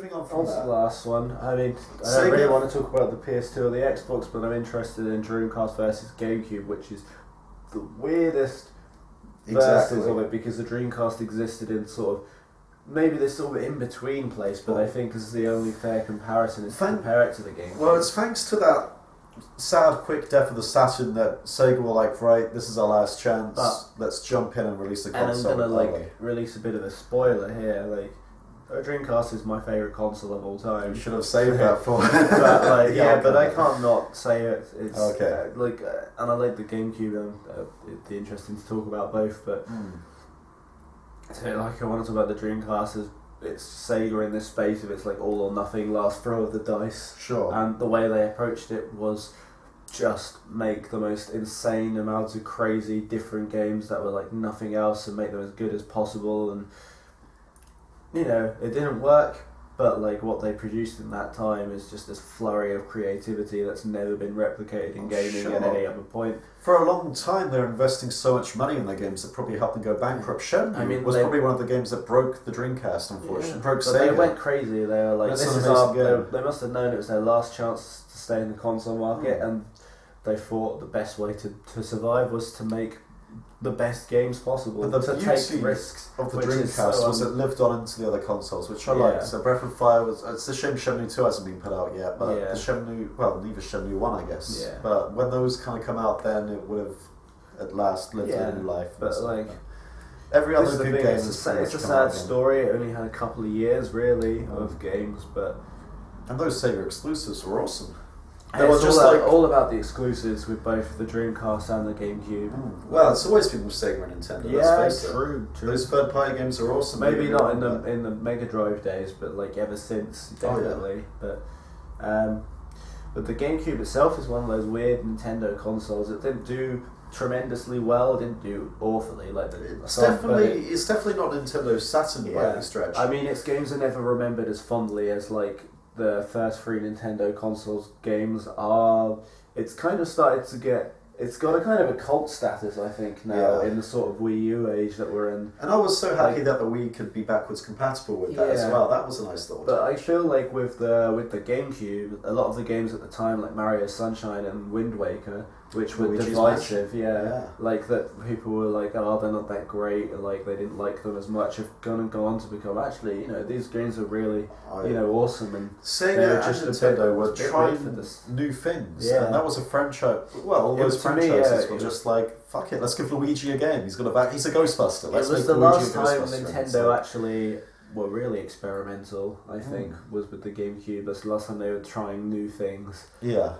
moving on from What's that. the last one? I mean, I don't really want to talk about the PS2 or the Xbox, but I'm interested in Dreamcast versus Gamecube, which is the weirdest versions of it, because the Dreamcast existed in sort of maybe this sort of in-between place, but I think this is the only fair comparison is to compare it to the GameCube. Well, it's thanks to that sad quick death of the Saturn that Sega were like, right, this is our last chance, let's jump in and release the console. And I'm gonna release a bit of a spoiler here, Dreamcast is my favourite console of all time. You should have saved that for. But but I can't not say it. It's okay. And I like the GameCube, and it'd be interesting to talk about both. But so, I want to talk about the Dreamcast. It's Sega in this space of it's like all or nothing, last throw of the dice. Sure. And the way they approached it was just make the most insane amounts of crazy different games that were like nothing else, and make them as good as possible. And it didn't work, but what they produced in that time is just this flurry of creativity that's never been replicated in gaming at any other point. For a long time, they were investing so much money in their games that probably helped them go bankrupt. Shenmue was probably one of the games that broke the Dreamcast, unfortunately. Broke Sega. They went crazy. They were like, they must have known it was their last chance to stay in the console market, and they thought the best way to survive was to make the best games possible, and the to take risks of the Dreamcast was it lived on into the other consoles, which I liked. So Breath of Fire was. It's a shame Shenmue 2 hasn't been put out yet, but the Shenmue, neither Shenmue 1, I guess. Yeah. But when those kind of come out, then it would have at last lived a new life. But every other good game, it's a sad story. It only had a couple of years really of games, and those Sega exclusives were awesome. They were just all about the exclusives with both the Dreamcast and the GameCube. Well, it's always been with Sega and Nintendo. Yeah, true. Those third-party games are awesome. Maybe not in the Mega Drive days, but ever since, definitely. But the GameCube itself is one of those weird Nintendo consoles. It didn't do tremendously well. It didn't do awfully. It's definitely not Nintendo Saturn by any stretch. I mean, its games are never remembered as fondly as the first three Nintendo consoles games are. It's kind of started to get. It's got a kind of a cult status, I think, now in the sort of Wii U age that we're in. And I was so happy that the Wii could be backwards compatible with that as well. That was a nice thought. But I feel like with the GameCube, a lot of the games at the time, like Mario Sunshine and Wind Waker, which were divisive, that people were like, oh, they're not that great, and they didn't like them as much, have gone on to become actually, these games are really, awesome, and Sega and Nintendo were trying new things, and that was a franchise. Well, all those franchises were just like, fuck it, let's give Luigi a game. He's a Ghostbuster. Let's it was the last time Nintendo actually were really experimental. I think was with the GameCube. That's the last time they were trying new things. Yeah.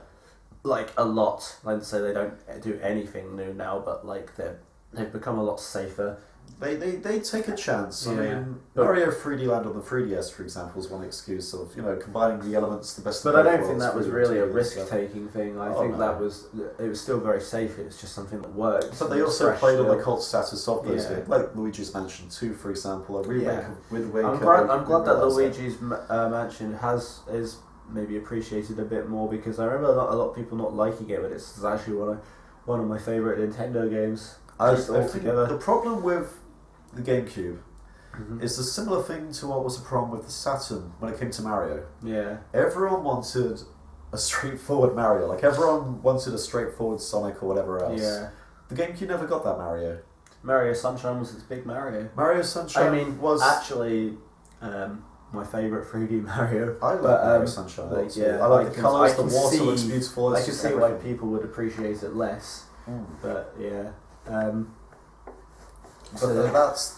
A lot. I'd say they don't do anything new now, but they've become a lot safer. They take a chance. I mean, Mario 3D Land on the 3DS, for example, is one excuse of combining the elements the best. But I don't think that was really a risk-taking thing. I think it was still very safe. It was just something that worked. But they also played on the cult status of those games, like Luigi's Mansion 2, for example, a remake of Wind Waker. I'm glad that Luigi's Mansion is maybe appreciated a bit more, because I remember a lot of people not liking it, but it's actually one of my favourite Nintendo games. I think the problem with the GameCube is a similar thing to what was the problem with the Saturn when it came to Mario. Yeah. Everyone wanted a straightforward Mario. Everyone wanted a straightforward Sonic or whatever else. Yeah. The GameCube never got that Mario. Mario Sunshine was its big Mario. Mario Sunshine was actually my favourite 3D Mario. I love Mario Sunshine. I like the colours, the water looks beautiful. I can see why people would appreciate it less. But yeah. But that's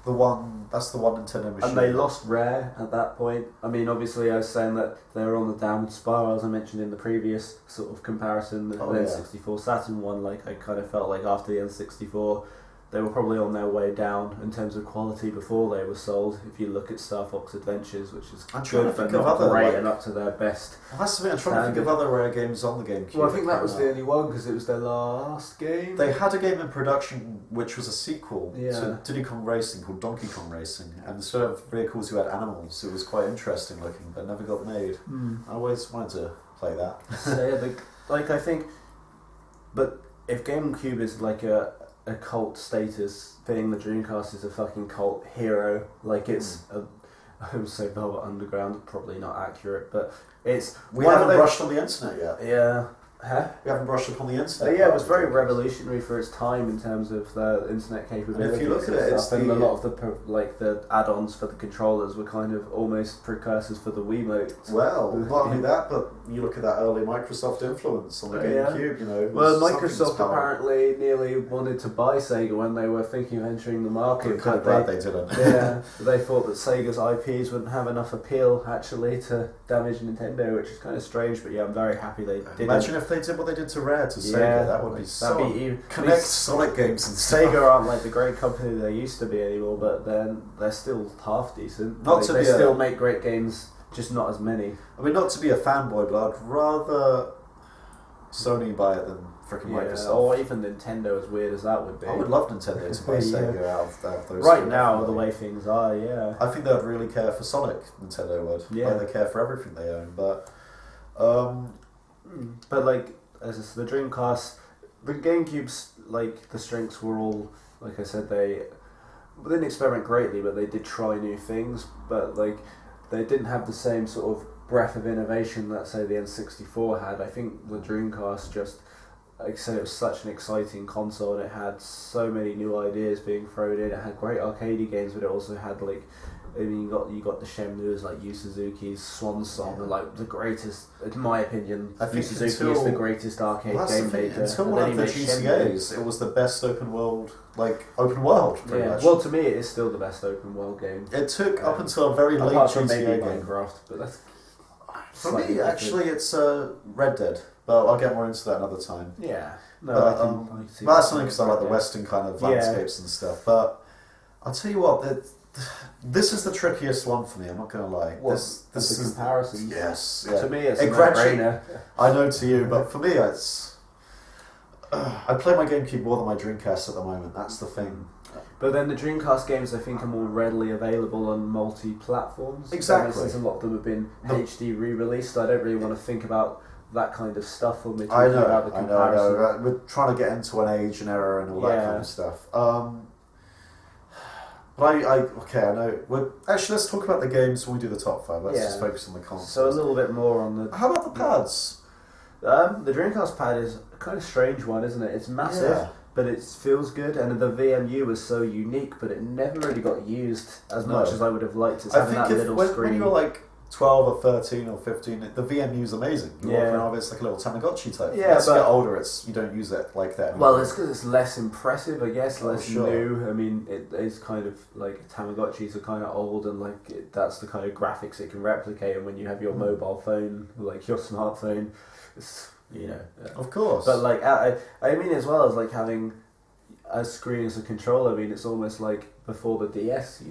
the one Nintendo machine. And they lost Rare at that point. I mean, obviously, I was saying that they were on the downward spiral, as I mentioned in the previous sort of comparison. The N64 Saturn one, I kind of felt like after the N64, they were probably on their way down in terms of quality before they were sold. If you look at Starfox Adventures, which is good but not great and up to their best. That's the thing, I'm trying to think of other Rare games on the GameCube. Well, I think that was the only one because it was their last game. They had a game in production which was a sequel to Diddy Kong Racing called Donkey Kong Racing, and instead of vehicles you had animals. It was quite interesting looking, but never got made. I always wanted to play that. So I think, but if GameCube is a cult status thing, the Dreamcast is a fucking cult hero. I would say Velvet Underground, probably not accurate, but it's... We haven't brushed on the internet yet. Yeah. Huh? We haven't brushed upon the internet. Yeah, it was very revolutionary for its time in terms of the internet capabilities. And if you look at it, it's a lot of the add-ons for the controllers were kind of almost precursors for the Wiimote. Well, not only that, but you look at that early Microsoft influence on the GameCube. You know, well, Microsoft apparently nearly wanted to buy Sega when they were thinking of entering the market. I'm kind of glad they didn't. Yeah, they thought that Sega's IPs wouldn't have enough appeal actually to damage Nintendo, which is kind of strange. But yeah, I'm very happy they did. Imagine if they did what they did to Rare to Sega, that would be so... Connect Sonic games and stuff. Sega aren't like the great company they used to be anymore, but then they're still half decent. They still make great games, just not as many. I mean, not to be a fanboy, but I'd rather Sony buy it than frickin' Microsoft. Or even Nintendo, as weird as that would be. I would love Nintendo to buy Sega out of those. Right now, the way things are, yeah. I think they'd really care for Sonic, Nintendo would. Yeah. Like, they care for everything they own, but... But like, as the Dreamcast, the GameCube's, like, the strengths were all, like I said, they didn't experiment greatly, but they did try new things, but like, they didn't have the same sort of breadth of innovation that, say, the N64 had. I think the Dreamcast just, like I said, it was such an exciting console, and it had so many new ideas being thrown in. It had great arcadey games, but it also had, like, I mean, you got the Shenmues like Yu Suzuki's Swan Song, and like the greatest, in my opinion, Yu Suzuki is the greatest arcade game maker. Until one of the GCAs, it was the best open world, pretty much. Well, to me, it is still the best open world game. It took up until a very late apart from GCA maybe game. Minecraft, but that's for me, different. Actually, it's Red Dead, but I'll get more into that another time. Yeah, no, but, I can see that's something because I like the Western kind of landscapes and stuff. But I'll tell you what, this is the trickiest one for me. I'm not going to lie. This is comparison. Yes, yeah. To me, it's a no-brainer. I know to you, but for me, it's. I play my GameCube more than my Dreamcast at the moment. That's the thing. But then the Dreamcast games, I think, are more readily available on multi-platforms. Exactly. Since a lot of them have been HD re-released, I don't really want to think about that kind of stuff when we're talking about the comparison. I know. We're trying to get into an age and era and all that kind of stuff. But I know. Actually, let's talk about the games when we do the top 5. Let's just focus on the consoles. So a little bit more on the... How about the pads? The Dreamcast pad is a kind of strange one, isn't it? It's massive, but it feels good, and the VMU was so unique, but it never really got used as much as I would have liked. It's having that little screen. When you were like 12 or 13 or 15, the VMU is amazing. You walk around, it's like a little Tamagotchi type. Yeah, as you get older, you don't use it like that anymore. Well, it's because it's less impressive, I guess, less new. I mean, it is kind of like Tamagotchis are kind of old, and like that's the kind of graphics it can replicate. And when you have your mobile phone, like your smartphone, it's, of course. But like, I mean, as well as like having a screen as a controller. I mean, it's almost like before the DS,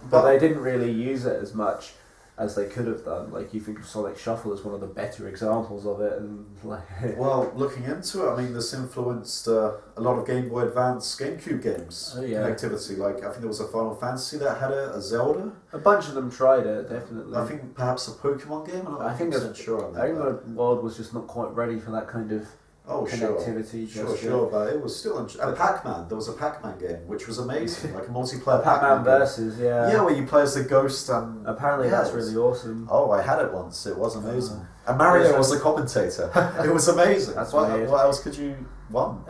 but they didn't really use it as much as they could have done. Like, you think of Sonic Shuffle as one of the better examples of it, and like... Well, looking into it, I mean, this influenced a lot of Game Boy Advance GameCube games. Oh, yeah. Connectivity. Like, I think there was a Final Fantasy that had it, a Zelda. A bunch of them tried it, definitely. I think perhaps a Pokemon game. I think sure on that. I think the world was just not quite ready for that kind of connectivity. Sure, but it was still... And Pac-Man, there was a Pac-Man game, which was amazing, like a multiplayer Pac-Man versus, Yeah, where you play as the ghost and... Apparently that's really awesome. Oh, I had it once, it was amazing. And Mario was the commentator. It was amazing. That's what else could you want?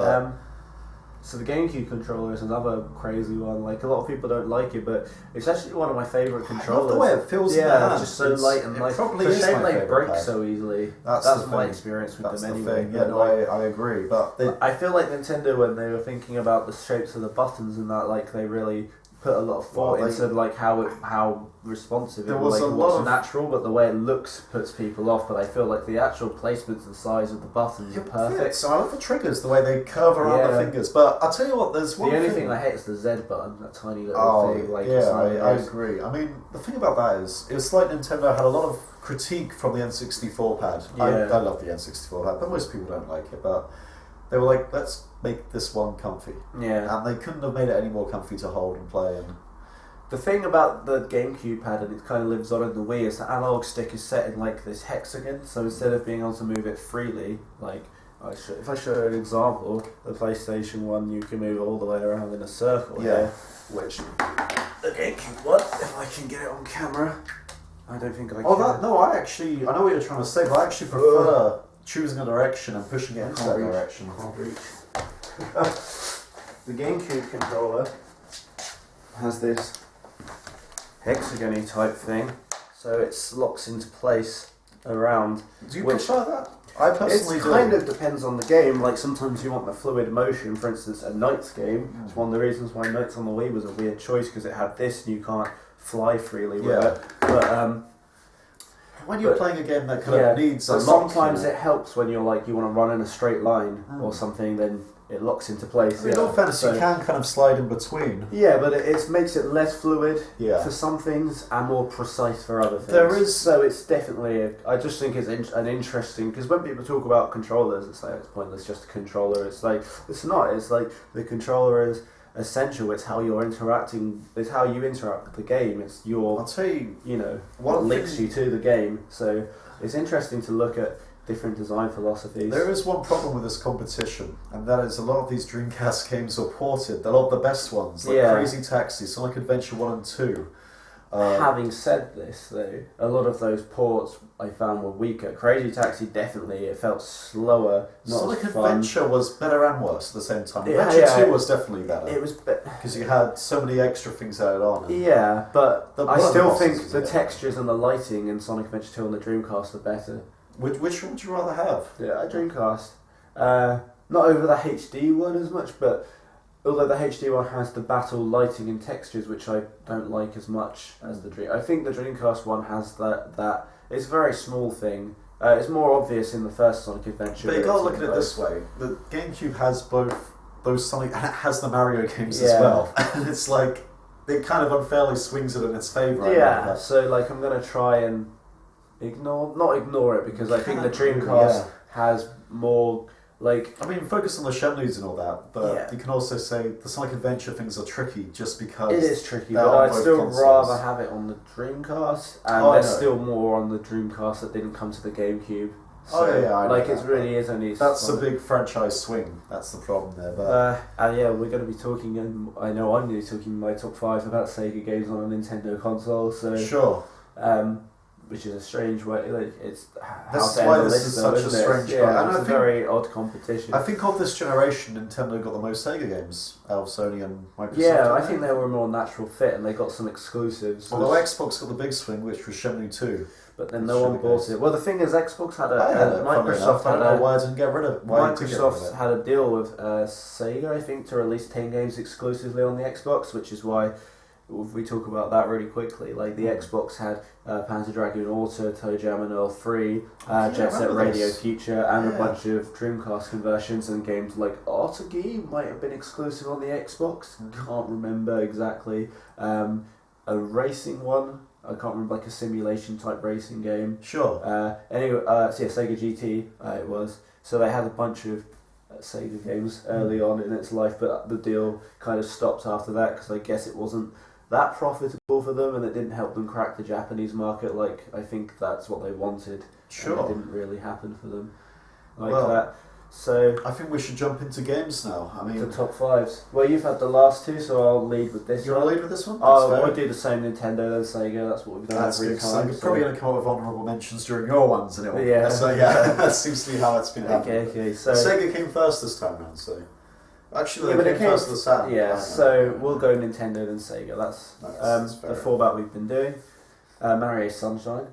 So the Gamecube controller is another crazy one. Like, a lot of people don't like it, but it's actually one of my favourite controllers. I love the way it feels in the hand. It's just so light and light. It probably is my favourite. They break so easily. That's my experience with them anyway. Yeah, no, I agree. But I feel like Nintendo, when they were thinking about the shapes of the buttons and that, like, they really put a lot of thought into like how responsive it was, like what's natural, but the way it looks puts people off. But I feel like the actual placements and size of the buttons are perfect. So I love the triggers, the way they curve around the fingers. But I'll tell you what, there's one. The only thing I hate is the Z button, that tiny little thing. Like, I agree. I mean, the thing about that is, it's like Nintendo had a lot of critique from the N64 pad. I love the N64 pad, but most people don't like it. But they were like, let's make this one comfy. Yeah. And they couldn't have made it any more comfy to hold and play. And the thing about the GameCube pad, and it kind of lives on in the Wii, is the analog stick is set in like this hexagon. So instead of being able to move it freely, like if I show an example, the PlayStation 1, you can move all the way around in a circle. Yeah. Which the GameCube one, if I can get it on camera. I don't think I can. I know what you're trying to say, but I actually prefer choosing a direction and pushing it in that direction. Can't reach. The GameCube controller has this hexagon-y type thing, so it locks into place around. Do you prefer that? I personally do. It kind of depends on the game. Like sometimes you want the fluid motion. For instance, a Knights game. It's one of the reasons why Knights on the Wii was a weird choice because it had this and you can't fly freely with it. But when you're playing a game that kind of needs a lock, sometimes it helps when you're like you want to run in a straight line or something. Then it locks into place. In all fairness, you can kind of slide in between. Yeah, but it makes it less fluid for some things and more precise for other things. So it's definitely, I just think it's an interesting, because when people talk about controllers, it's like, it's pointless, just a controller. It's like, it's not. It's like the controller is essential. It's how you're interacting, it's how you interact with the game. It's your, I'll tell you, what links you to the game. So it's interesting to look at different design philosophies. There is one problem with this competition, and that is a lot of these Dreamcast games are ported. A lot of the best ones, like Crazy Taxi, Sonic Adventure 1 and 2. Having said this, though, a lot of those ports I found were weaker. Crazy Taxi definitely, it felt slower. Sonic Adventure was better and worse at the same time. Adventure 2 was definitely better. It was because you had so many extra things added on. Yeah, but I still think the textures and the lighting in Sonic Adventure 2 on the Dreamcast are better. Which one would you rather have? Yeah, a Dreamcast. Not over the HD one as much, but although the HD one has the battle lighting and textures, which I don't like as much as the Dream. I think the Dreamcast one has that. It's a very small thing. It's more obvious in the first Sonic Adventure. But you gotta look at it this way: the GameCube has both those Sonic, and it has the Mario games as well. And it's like it kind of unfairly swings it in its favour. Yeah. So like, I'm gonna try and not ignore it, because I think the Dreamcast has more, like, I mean, focus on the Shenmues and all that, but you can also say the Sonic Adventure things are tricky just because it is tricky, but I'd still rather have it on the Dreamcast, and there's still more on the Dreamcast that didn't come to the GameCube. So, it really is only. That's a big franchise swing. That's the problem there. But and we're going to be talking, and I know I'm going to be talking my top 5 about Sega games on a Nintendo console. So sure. Which is a strange way. Like, it's that's why this is such a strange. And it's a very odd competition. I think of this generation, Nintendo got the most Sega games out of Sony and Microsoft. Yeah, I think they were a more natural fit, and they got some exclusives. Although Xbox got the big swing, which was Shenmue 2. But then no one bought it. Well, the thing is, Xbox had Microsoft had a. Why didn't get rid of? Microsoft had a deal with Sega, I think, to release 10 games exclusively on the Xbox, which is why. If we talk about that really quickly, like the Xbox had Panzer Dragoon Auto, Toe Jam and Earl 3, Jet Set Radio Future, and a bunch of Dreamcast conversions, and games like Autogi might have been exclusive on the Xbox. Can't remember exactly. A racing one, I can't remember, like a simulation type racing game. Sure. Anyway, Sega GT it was. So they had a bunch of Sega games early on in its life, but the deal kind of stopped after that, because I guess it wasn't that profitable for them, and it didn't help them crack the Japanese market. Like, I think that's what they wanted. Sure. And it didn't really happen for them like that. So I think we should jump into games now. I mean, the top 5s. Well, you've had the last 2, so I'll lead with this. You want to lead with this one? We'll do the same Nintendo then Sega. That's what we've done every time. You're probably going to come up with honourable mentions during your ones, and that seems to be how it's been happening. Okay. So Sega came first this time round, so. Actually, they came first to the Saturn. Yeah, so we'll go Nintendo then Sega. That's the format we've been doing. Mario Sunshine.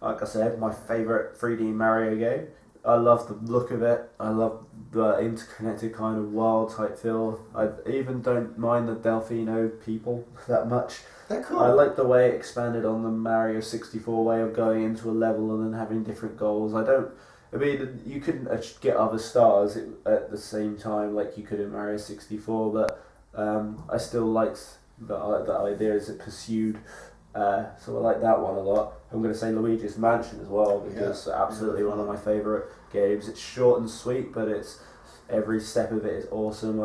Like I said, my favourite 3D Mario game. I love the look of it. I love the interconnected kind of wild type feel. I even don't mind the Delfino people that much. They're cool. I like the way it expanded on the Mario 64 way of going into a level and then having different goals. I mean, you couldn't get other stars at the same time like you could in Mario 64, but I still liked the idea as it pursued. So I like that one a lot. I'm going to say Luigi's Mansion as well, because it's absolutely one of my favourite games. It's short and sweet, but every step of it is awesome.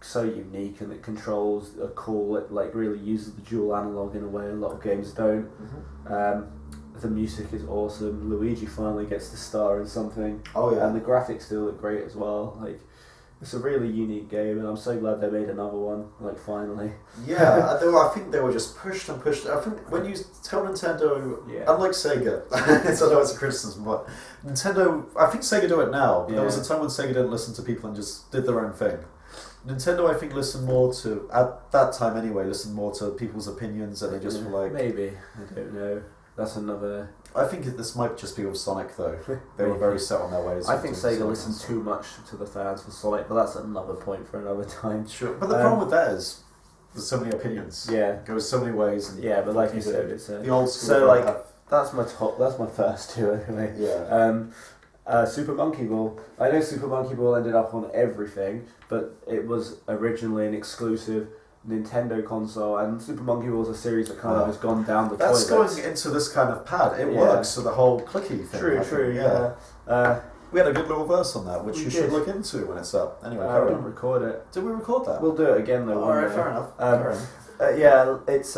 So unique, and it controls are cool. It really uses the dual analog in a way a lot of games don't. The music is awesome. Luigi finally gets to star in something. Oh yeah. And the graphics still look great as well. It's a really unique game, and I'm so glad they made another one. Like finally. Yeah, I think they were just pushed and pushed. I think when you tell Nintendo, unlike Sega, I know it's a criticism, but Nintendo, I think Sega do it now. But there was a time when Sega didn't listen to people and just did their own thing. Nintendo, I think, listened more to, at that time anyway, listened more to people's opinions, and they just were like... Maybe, I don't know. That's another... I think this might just be with Sonic, though. They were very set on their ways. I think Sega listened too much to the fans for Sonic, but that's another point for another time. Sure, but the problem with that is there's so many opinions. Yeah. It goes so many ways. And but like you said, it's the old school. So, like, that's my first two, anyway. Yeah. Super Monkey Ball. I know Super Monkey Ball ended up on everything, but it was originally an exclusive Nintendo console, and Super Monkey Ball is a series that kind of has gone down the toilet. That's going into this kind of pad. It works for the whole clicky thing. True, yeah. We had a good little verse on that, which you should look into when it's up. Anyway, I didn't record it. Did we record that? We'll do it again though. Alright, fair enough. It's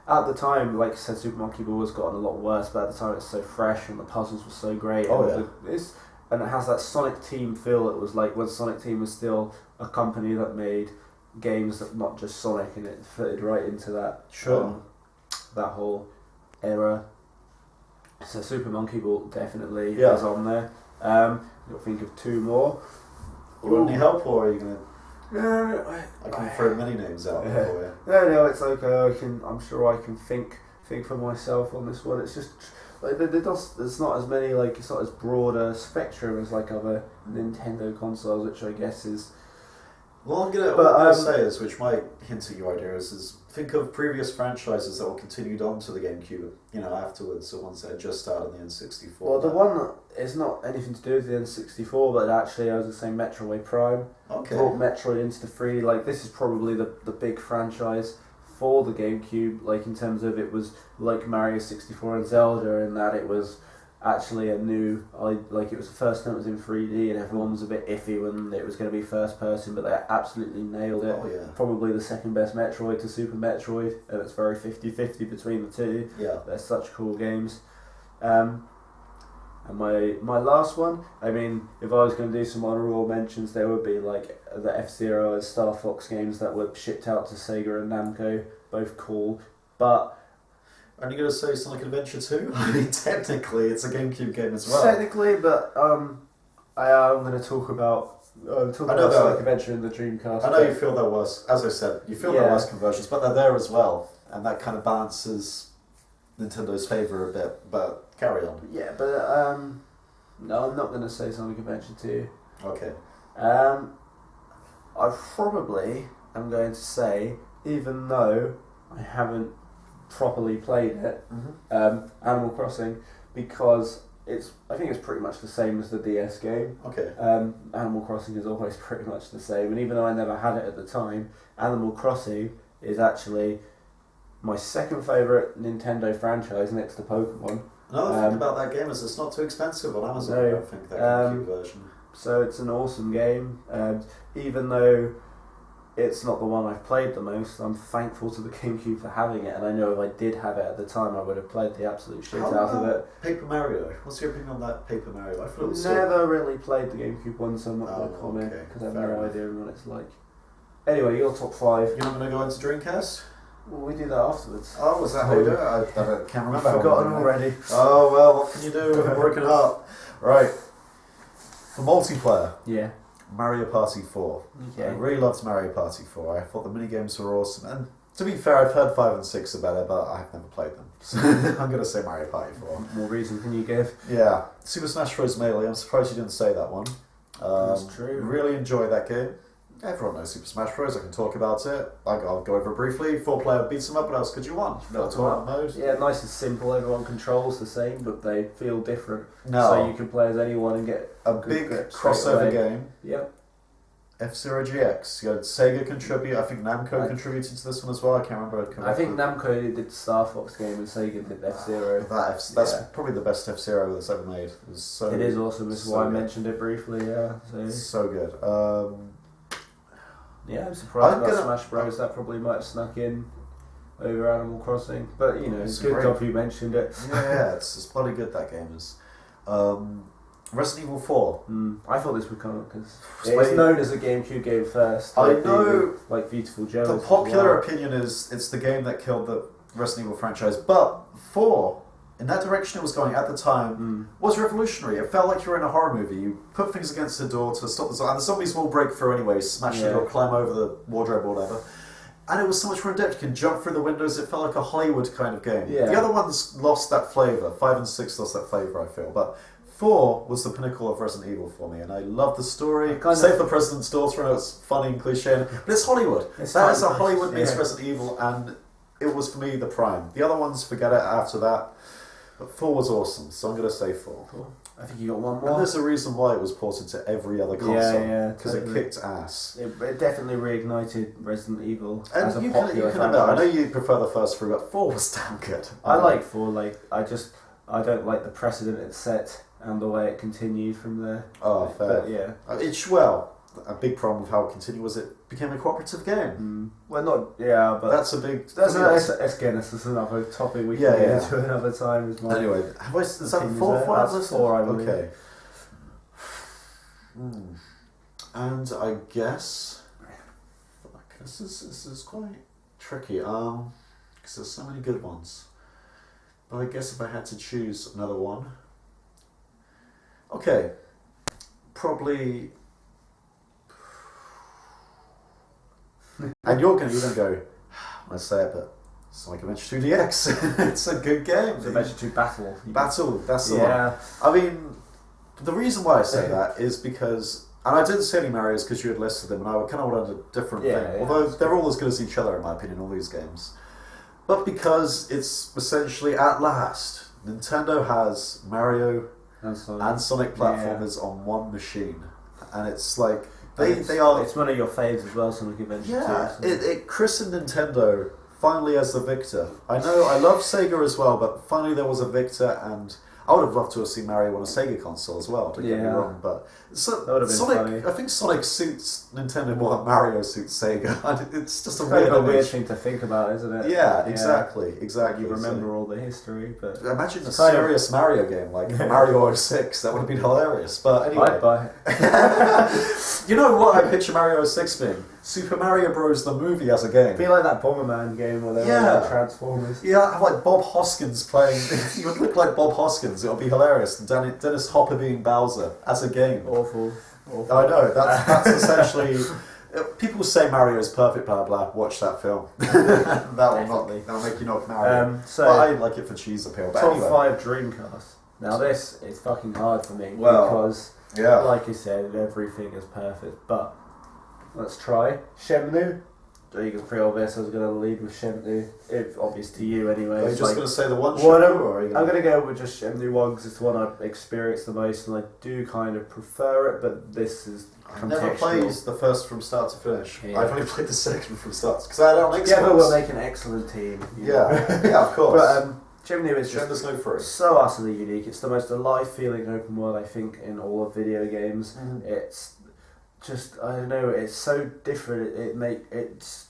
at the time, like I said, Super Monkey Ball has gotten a lot worse, but at the time it's so fresh and the puzzles were so great. And it has that Sonic Team feel. It was like when Sonic Team was still a company that made games that not just Sonic, and it fitted right into that that whole era. So Super Monkey Ball definitely is on there. You'll think of two more. You want any help, or are you gonna? I can throw many names out there for you. No, it's okay. I'm sure I can think for myself on this one. It's just like there's not as many, like it's not as broad a spectrum as like other Nintendo consoles, which I guess is. Well, what I'm gonna say is, which might hint at your idea, is think of previous franchises that were continued on to the GameCube, afterwards, the ones that had just started on the N64. Well, the one that is not anything to do with the N64, but actually, I was saying Metroid Prime. Okay. Brought Metroid into the 3D. Like, this is probably the big franchise for the GameCube, like, in terms of it was like Mario 64 and Zelda, in that it was actually a new, it was the first time it was in 3D, and everyone was a bit iffy when it was going to be first person, but they absolutely nailed it. Oh, yeah. Probably the second best Metroid to Super Metroid, and it's very 50-50 between the two. Yeah. They're such cool games. And my last one, I mean, if I was going to do some honourable mentions, there would be like the F-Zero and Starfox games that were shipped out to Sega and Namco, both cool, but... Are you going to say Sonic Adventure 2? I mean, technically, it's a GameCube game as well. Technically, but I'm going to talk about Sonic Adventure in the Dreamcast. I know you feel there was, as I said, there was conversions, but they're there as well, and that kind of balances Nintendo's favour a bit, but carry on. Yeah, but no, I'm not going to say Sonic Adventure 2. Okay. I probably am going to say, even though I haven't properly played it, Animal Crossing, because I think it's pretty much the same as the DS game. Okay. Animal Crossing is always pretty much the same, and even though I never had it at the time, Animal Crossing is actually my second favourite Nintendo franchise next to Pokemon. Another thing about that game is it's not too expensive on Amazon, I don't think, that GameCube version. So it's an awesome game, and even though it's not the one I've played the most, I'm thankful to the GameCube for having it, and I know if I did have it at the time, I would have played the absolute shit out of it. Paper Mario? What's your opinion on that Paper Mario? I thought never really played the GameCube one, so I'm not going to comment, because I have no idea what it's like. Anyway, your top 5. You're not going to go into Dreamcast? Well, we do that afterwards. Oh, was that how you do it? I can't remember. I've forgotten already. Oh, well, what can you do? I'm working hard. Right. For multiplayer. Yeah. Mario Party 4. Okay. I really loved Mario Party 4. I thought the minigames were awesome. And to be fair, I've heard 5 and 6 are better, but I've never played them. So I'm going to say Mario Party 4. More reason can you give? Yeah. Super Smash Bros. Melee. I'm surprised you didn't say that one. That's true. Really enjoyed that game. Everyone knows Super Smash Bros. I can talk about it. I'll go over it briefly. 4-player beats 'em up. What else could you want? No tournament mode. Yeah, nice and simple. Everyone controls the same, but they feel different. No. So you can play as anyone and get a big crossover game. Yep. F-Zero GX. You had Sega contribute. I think Namco contributed to this one as well. I can't remember. I think Namco did the Star Fox game and Sega did F-Zero. That's probably the best F-Zero that's ever made. It is awesome. This is why I mentioned it briefly. Yeah. So good. Yeah, I'm surprised about Smash Bros. That probably might have snuck in over Animal Crossing, but it's good job you mentioned it. Yeah, it's bloody good, that game is. Resident Evil 4. I thought this would come up because it's known as a GameCube game first. I know. Like Beautiful Joe. The popular opinion is it's the game that killed the Resident Evil franchise, but 4, in that direction it was going at the time, was revolutionary. It felt like you were in a horror movie. You put things against the door to stop the zombie, and the zombies will break through anyway, smash the door, climb over the wardrobe or whatever. And it was so much more in depth. You can jump through the windows. It felt like a Hollywood kind of game. Yeah. The other ones lost that flavour. 5 and 6 lost that flavour, I feel. But 4 was the pinnacle of Resident Evil for me, and I loved the story. Save the President's Daughter, and it's funny and cliche, but it's Hollywood. That is a Hollywood-based Resident Evil, and it was for me the prime. The other ones, forget it after that. But 4 was awesome, so I'm going to say 4. Cool. I think you got one more. And there's a reason why it was ported to every other console. Because it kicked ass. It definitely reignited Resident Evil and as a popular franchise. I know you prefer the first 3, but 4 was damn good. I like 4. I don't like the precedent it set and the way it continued from there. Oh, fair. But, yeah. A big problem with how it continued was it became a cooperative game. Well, not... Yeah, but... That's a big... That's another topic we can get into another time. Anyway, is that 4? That's 4, I believe. Okay. And I guess... Fuck, this is quite tricky. Because there's so many good ones. But I guess if I had to choose another one... Okay. Probably... And you're going to go, I say it, but Sonic Adventure 2DX. It's a good game. It's Adventure 2 Battle. Battle, that's the one. I mean, the reason why I say that is because, and I didn't say any Marios because you had listed them, and I kind of wanted a different thing. Although they're all as good as each other, in my opinion, all these games. But because it's essentially, at last, Nintendo has Mario and Sonic platformers on one machine. And it's like... They are. It's one of your faves as well, Sonic Adventure 2. It christened Nintendo finally as the victor. I know I love Sega as well, but finally there was a victor, and I would have loved to have seen Mario on a Sega console as well. Don't get me wrong, but that would have been Sonic. Funny. I think Sonic suits Nintendo more than Mario suits Sega. It's just a weird thing to think about, isn't it? Yeah, exactly. You remember all the history, but imagine a serious Mario game like Mario 06. That would have been hilarious. But anyway, I'd buy it. You know what I picture Mario 06 being? Super Mario Bros. The movie as a game. It'd be like that Bomberman game where they were like Transformers. Yeah, have like Bob Hoskins playing. You would look like Bob Hoskins. It would be hilarious. And Dennis Hopper being Bowser as a game. Awful. I know. That's essentially. People say Mario is perfect. Blah blah. Watch that film. That'll make you knock Mario. But I like it for cheese appeal. But top 5 Dreamcast. Now this is fucking hard for me because, like you said, everything is perfect. But let's try Shenmue. You can pretty obvious I was going to lead with Shenmue. It's obvious to you anyway. Are you just going to say the one Shenmue? I'm going to go with just Shenmue 1 because it's the one I've experienced the most and I do kind of prefer it, but this is I've never played the first from start to finish. Yeah. I've only played the second from start because I don't like Together we'll make an excellent team. Yeah, of course. But Shenmue is just no free. So utterly unique. It's the most alive feeling open world I think in all of video games. It's just, I don't know, it's so different. It's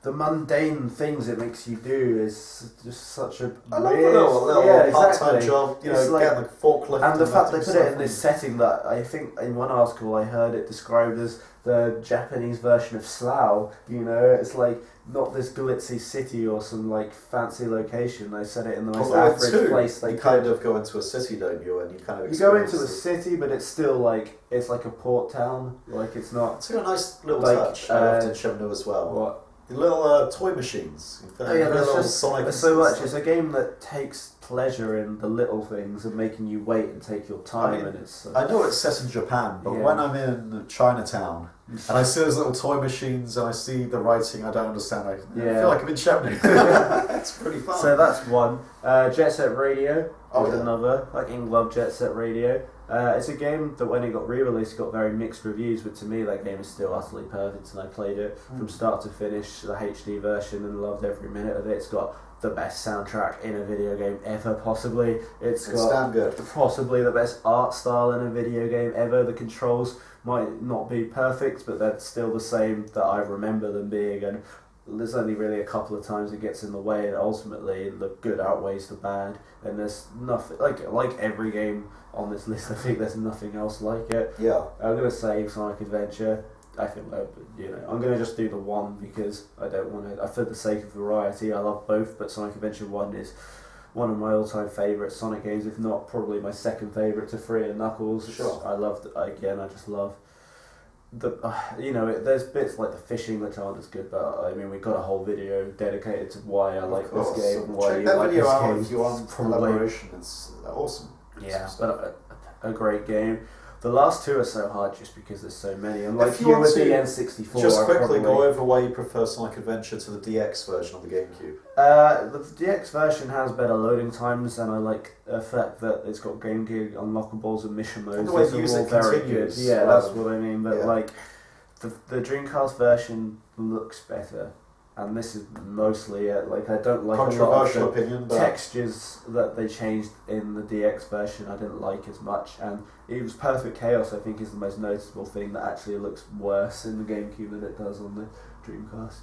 the mundane things it makes you do is just such a little part-time job, getting the forklift. And the fact they put it in this setting that I think in one article I heard it described as the Japanese version of Slough, it's like not this glitzy city or some like fancy location. They said it in the most average place they could. You kind of go into a city, don't you? And you kind of go into a city, but it's still like it's like a port town. Like it's not. It's got a nice little touch. I loved in Shenmue as well. What? The little toy machines. There's so much. It's a game that takes pleasure in the little things and making you wait and take your time. I know it's set in Japan, but when I'm in Chinatown and I see those little toy machines and I see the writing, I don't understand. I feel like I'm in Shenmue. It's pretty fun. So that's one. Jet Set Radio is another, like Inglove Jet Set Radio. It's a game that when it got re-released got very mixed reviews, but to me that game is still utterly perfect and I played it from start to finish, the HD version, and loved every minute of it. It's got the best soundtrack in a video game ever, possibly. It's got damn good. Possibly the best art style in a video game ever. The controls might not be perfect, but they're still the same that I remember them being, and there's only really a couple of times it gets in the way, and ultimately the good outweighs the bad. And there's nothing like every game on this list. I think there's nothing else like it. Yeah. I'm gonna say Sonic Adventure. I think I'm gonna just do the one because I don't want to. For the sake of variety, I love both, but Sonic Adventure 1 is one of my all-time favourite Sonic games, if not probably my second favourite to 3 and Knuckles. Sure. I love again. I just love the there's bits like the fishing which aren't as good, but I mean we got a whole video dedicated to why I like this game and why you like this game. If you want collaboration, it's awesome. Yeah, but a great game. The last two are so hard just because there's so many. And like If you you want with the to N64, just quickly go over why you prefer Sonic Adventure to the DX version on the GameCube. The DX version has better loading times, and I like the fact that it's got Game Gear unlockables and mission modes. And the way Those are music all very good. continues. Yeah, that's what I mean. But Yeah. like the Dreamcast version looks better, and this is mostly it. Like I don't like a lot Controversial of the opinion, but textures that they changed in the DX version. I didn't like as much, and it was Perfect Chaos. I think is the most noticeable thing that actually looks worse in the GameCube than it does on the Dreamcast.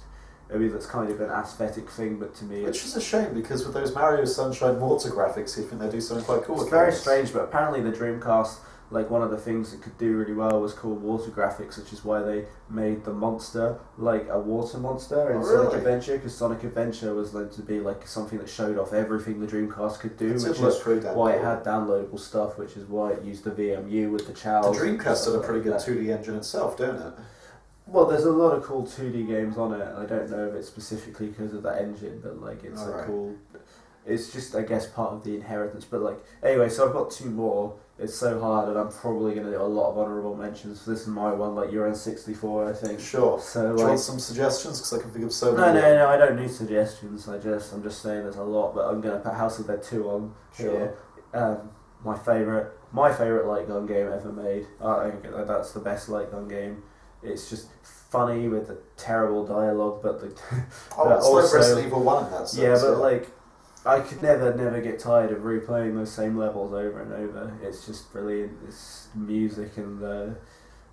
I mean that's kind of an aesthetic thing, but to me, which is a shame because with those Mario Sunshine water graphics, you think they do something quite cool. it's with very those. strange. But apparently the Dreamcast, like one of the things it could do really well was called water graphics, which is why they made the monster like a water monster in Sonic really? Adventure, because Sonic Adventure was meant to be like something that showed off everything the Dreamcast could do, It's which almost is pretty damn why it cool. had downloadable stuff, which is why it used the VMU with the chows. The Dreamcast had a pretty good like that. 2D engine itself, don't it? Well, there's a lot of cool 2D games on it. I don't know if it's specifically because of that engine, but like it's Alright. cool. It's just, I guess, part of the inheritance. But like, anyway, so I've got two more. It's so hard, and I'm probably going to do a lot of honourable mentions. So this is my one, like you're in 64, I think. Sure. So Do you like, want some suggestions? Because I can think of so no, many. I don't need suggestions. I'm just saying there's a lot, but I'm going to put House of Dead 2 on here. My favourite light gun game ever made. I think that's the best light gun game. It's just funny with the terrible dialogue, but the Oh, it's also, like Resident Evil 1 in that sense. yeah, but like I could never get tired of replaying those same levels over and over. It's just brilliant. It's music and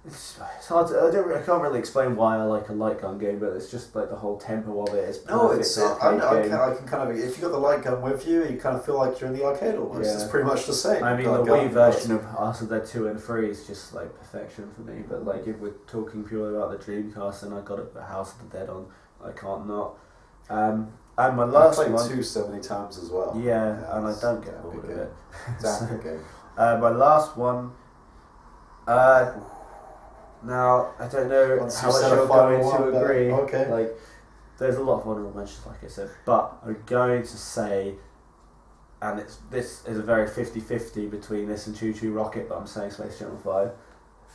it's hard to, I can't really explain why I like a light gun game, but it's just like the whole tempo of it is perfect. No, it's I game. can kind of, if you got the light gun with you, you kind of feel like you're in the arcade almost. Yeah. It's pretty much the same. I mean, Got the a gun, Wii version of House of Dead 2 and 3 is just like perfection for me. But like, if we're talking purely about the Dreamcast, and I got to put House of the Dead on, I can't not. And my last I played one, 2 so many times as well. yeah, and I it's don't get a bored good of it. It's a good game. My last one. Now I don't know Once how you much said a you're final going one, to but agree. okay. Like, there's a lot of honourable mentions, like I said, but I'm going to say, and this is a very 50-50 between this and Choo Choo Rocket, but I'm saying Space Channel 5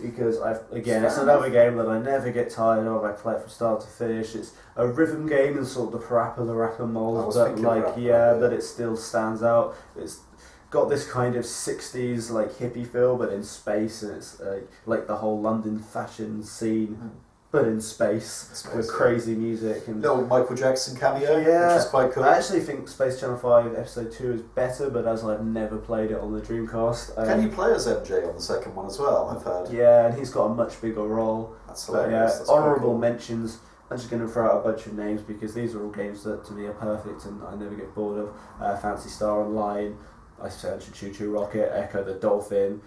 because it's another game that I never get tired of. I play it from start to finish. It's a rhythm game in sort of the parappa mold, but like but it still stands out. It's got this kind of 60s like hippie feel, but in space, and it's like the whole London fashion scene, but in space with crazy music and little Michael Jackson cameo, Yeah. which is quite cool. I actually think Space Channel 5 Episode 2 is better, but as I've never played it on the Dreamcast. Can you play as MJ on the second one as well? I've heard. Yeah, and he's got a much bigger role. That's But hilarious. yeah, That's quite honourable cool. mentions. I'm just going to throw out a bunch of names because these are all games that to me are perfect and I never get bored of. Fantasy Star Online, I mentioned Choo Choo Rocket, Echo the Dolphin,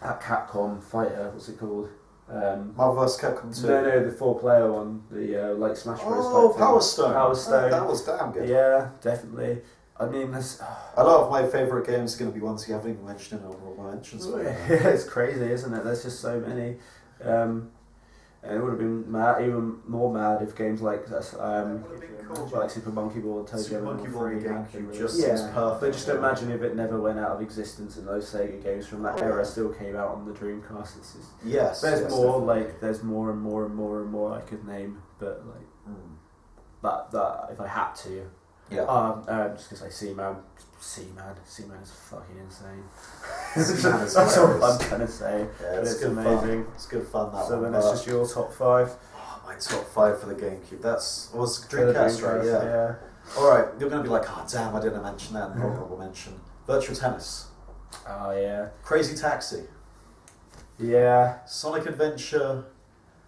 Capcom Fighter, what's it called? Marvel vs. Capcom 2. No, the 4-player one, the like Smash Bros. Oh, type Power thing. Stone. Power Stone. That was damn good. Yeah, definitely. I mean, there's A lot of my favourite games are going to be ones you haven't even mentioned in honourable mentions. it's crazy, isn't it? There's just so many. And it would have been even more mad if games like this, like Super Monkey Ball and Toe Super Jam Monkey Ball on the happened. GameCube just seems perfect. But just imagine if it never went out of existence and those Sega games from that era still came out on the Dreamcast. It's just, Yes. there's yes, more, definitely. like there's more and more and more and more I could name, but like that if I had to. Yeah. I'm just gonna say Seaman. Seaman is fucking insane. Seaman is That's all hilarious. I'm gonna say. Yeah, it's It's good amazing. Fun. It's good fun, that So one. then that's just your top 5. Oh, my top 5 for the GameCube. Was For the Dreamcast, right? Dreamcast, Yeah. Alright, you're going to be like, oh damn, I didn't mention that in the honourable mention. Virtual Tennis. Oh yeah. Crazy Taxi. Yeah. Sonic Adventure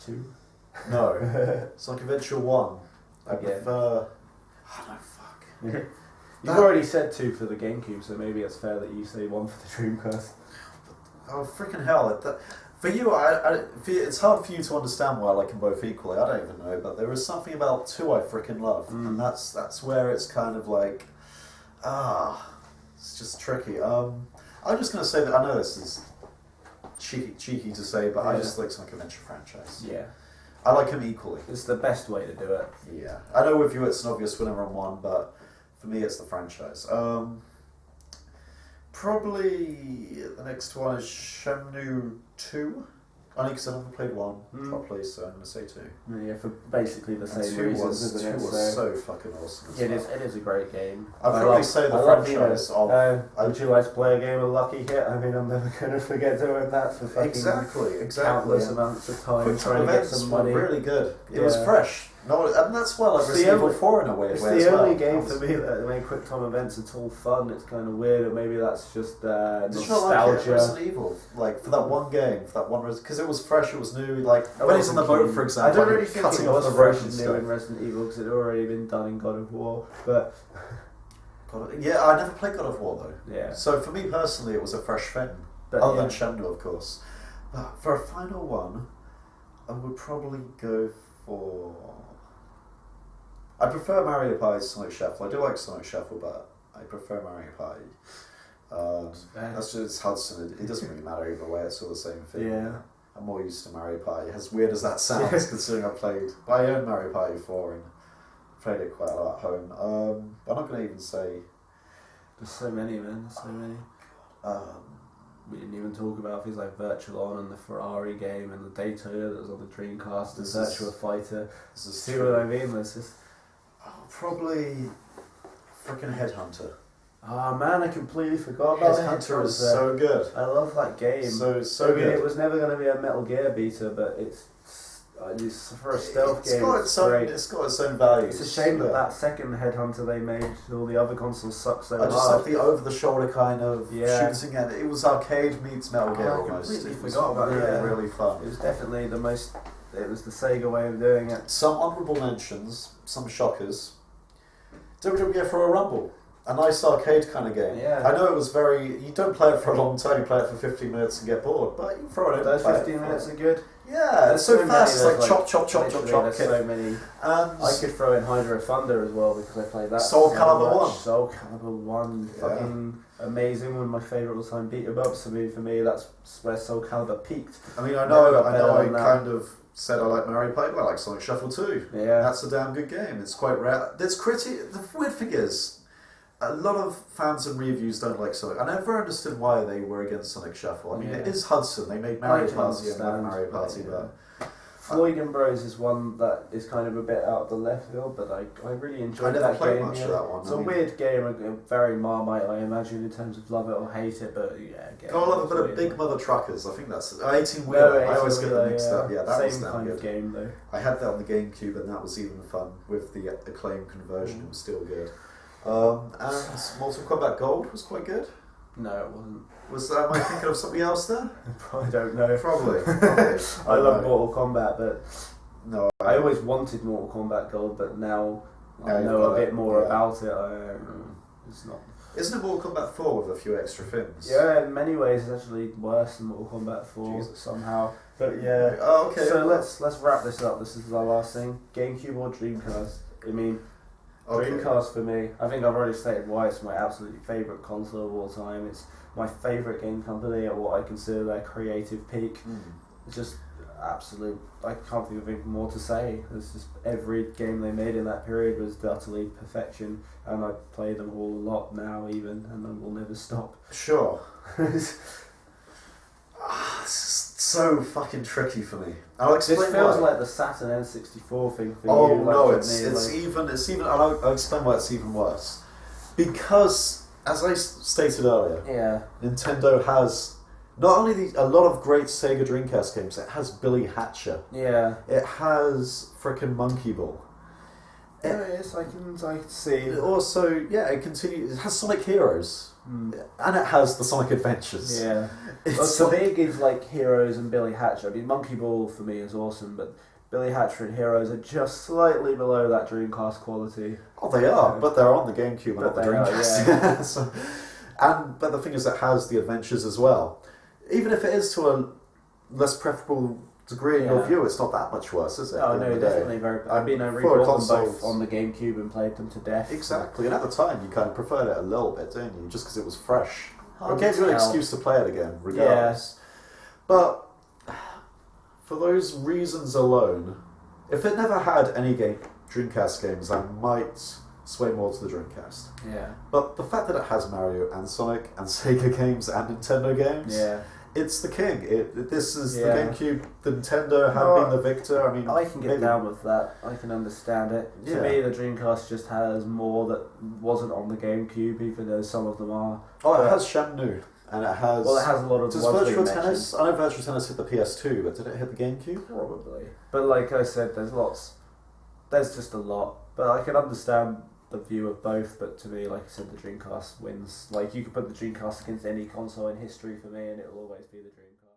2. No. Sonic Adventure 1. I prefer... Oh, no, fuck. You've already said 2 for the GameCube, so maybe it's fair that you say 1 for the Dreamcast. Oh, freaking hell. For you, it's hard for you to understand why I like them both equally. I don't even know, but there is something about 2 I freaking love. And that's where it's kind of like... it's just tricky. I'm just going to say that I know this is cheeky to say, but I just like Sonic Adventure franchise. Yeah. I like them equally. It's the best way to do it. Yeah. I know with you it's an obvious winner on one, but for me it's the franchise. Probably the next one is Shenmue 2. Only because I never played 1 properly, so I'm going to say 2. Yeah, for basically the same reasons, isn't it? 2 was so fucking awesome. It is a great game. I'd probably say the franchise of... would you like to play a game of Lucky Hit? I mean, I'm never going to forget doing that for fucking exactly. countless amounts of time trying to get some money. Really good. It was fresh. No, and that's why like Resident Evil 4 in a weird way. It's the only game for me that made quick time events at all fun. It's kind of weird, or maybe that's just nostalgia. Resident Evil, like for that one game, because it was fresh, it was new. Like when he's on the boat, for example, I don't really think it was fresh new in Resident Evil because it had already been done in God of War. But yeah, I never played God of War though. Yeah. So for me personally, it was a fresh thing. Other than Shenmue, of course. But for a final one, I would probably go for... I prefer Mario Party to Sonic Shuffle. I do like Sonic Shuffle, but I prefer Mario Party. That's just Hudson. It doesn't really matter either way. It's all the same thing. Yeah. I'm more used to Mario Party. As weird as that sounds, considering I own Mario Party 4 and played it quite a lot at home. I'm not going to even say... There's so many, man. There's so many. We didn't even talk about things like Virtual On and the Ferrari game and the Daytona that was on the Dreamcast and Virtua Fighter. See what I mean? There's just... Probably freaking Headhunter. Oh man, I completely forgot about Headhunter. Is so good. I love that game. So I mean, it was never going to be a Metal Gear beater, but it's for a stealth game. It's got its own value. It's a shame that second Headhunter they made, all the other consoles suck so hard. I just like the over-the-shoulder kind of shooting, and it was arcade meets Metal Gear almost. I completely forgot about it. Really fun. It was definitely the most... It was the Sega way of doing it. Some honourable mentions, some shockers. WWF Royal Rumble. A nice arcade kind of game. Yeah. I know it was very... You don't play it for a long time, you play it for 15 minutes and get bored, but you throw it in. Those 15 minutes are good. Yeah, it's so fast. It's like chop, chop, chop, chop, chop. There's so many. I could throw in Hydra Thunder as well because I played that. Soul Calibur 1. Soul Calibur 1. Fucking amazing. One of my favourite all-time beat-em-ups. I mean, for me, that's where Soul Calibur peaked. I mean, I know I kind of said I like Mario Party, but I like Sonic Shuffle too. Yeah. That's a damn good game. It's quite rare. The weird thing is, a lot of fans and reviews don't like Sonic. I never understood why they were against Sonic Shuffle. I mean, it is Hudson. They made Mario Party and not Mario Party, but... Floyd and Bros is one that is kind of a bit out of the left field, but I really enjoyed that game. I never played much of that one. It's a weird game, very Marmite, I imagine, in terms of love it or hate it, but yeah. I love a bit of Big Mother Truckers. I think that's 18-wheeler. I always get them mixed up. Yeah, that was same kind of game though. I had that on the GameCube, and that was even fun with the Acclaim conversion. It was still good. And Mortal Kombat Gold was quite good. No, it wasn't. Am I thinking of something else there? I don't know. Probably. I love Mortal Kombat, but no, I always wanted Mortal Kombat Gold, but now I know a bit more about it. It's not. Isn't it Mortal Kombat 4 with a few extra things? Yeah, in many ways it's actually worse than Mortal Kombat 4 somehow. But yeah. Oh, okay. So let's wrap this up. This is our last thing. GameCube or Dreamcast? I mean, Dreamcast for me. I think I've already stated why it's my absolutely favourite console of all time. It's my favourite game company at what I consider their creative peak. It's just absolute. I can't think of anything more to say. It's just every game they made in that period was utterly perfection, and I play them all a lot now even, and I will never stop. Sure. This is so fucking tricky for me. I'll explain This feels like the Saturn N64 thing for you. Oh no, it's even. I'll explain why it's even worse. Because, as I stated earlier, Nintendo has not only a lot of great Sega Dreamcast games. It has Billy Hatcher. Yeah. It has frickin' Monkey Ball. Yes, I can see. Also, it continues. It has Sonic Heroes. And it has the Sonic Adventures. Yeah. The big is like Heroes and Billy Hatcher. I mean, Monkey Ball for me is awesome, but Billy Hatcher and Heroes are just slightly below that Dreamcast quality. Oh, they are, but they're on the GameCube and not the Dreamcast. Yeah. So, but the thing is, it has the adventures as well. Even if it is to a less preferable degree in your view, it's not that much worse, is it? Oh no, definitely very. I mean, I rebought them both on the GameCube and played them to death. Exactly, and at the time you kind of preferred it a little bit, didn't you? Just because it was fresh. It gave you an excuse to play it again, regardless. But for those reasons alone, if it never had any Dreamcast games, I might sway more to the Dreamcast. Yeah. But the fact that it has Mario and Sonic and Sega games and Nintendo games, it's the king. This is the GameCube. The Nintendo have been the victor. I mean, I can get down with that. I can understand it. To me, the Dreamcast just has more that wasn't on the GameCube, even though some of them are. Oh, it has Shenmue. And it has... Well, it has a lot of... Does Virtual Tennis... I know Virtual Tennis hit the PS2, but did it hit the GameCube? Probably. But like I said, there's lots. There's just a lot. But I can understand the view of both, but to me, like I said, the Dreamcast wins. Like, you could put the Dreamcast against any console in history for me, and it will always be the Dreamcast.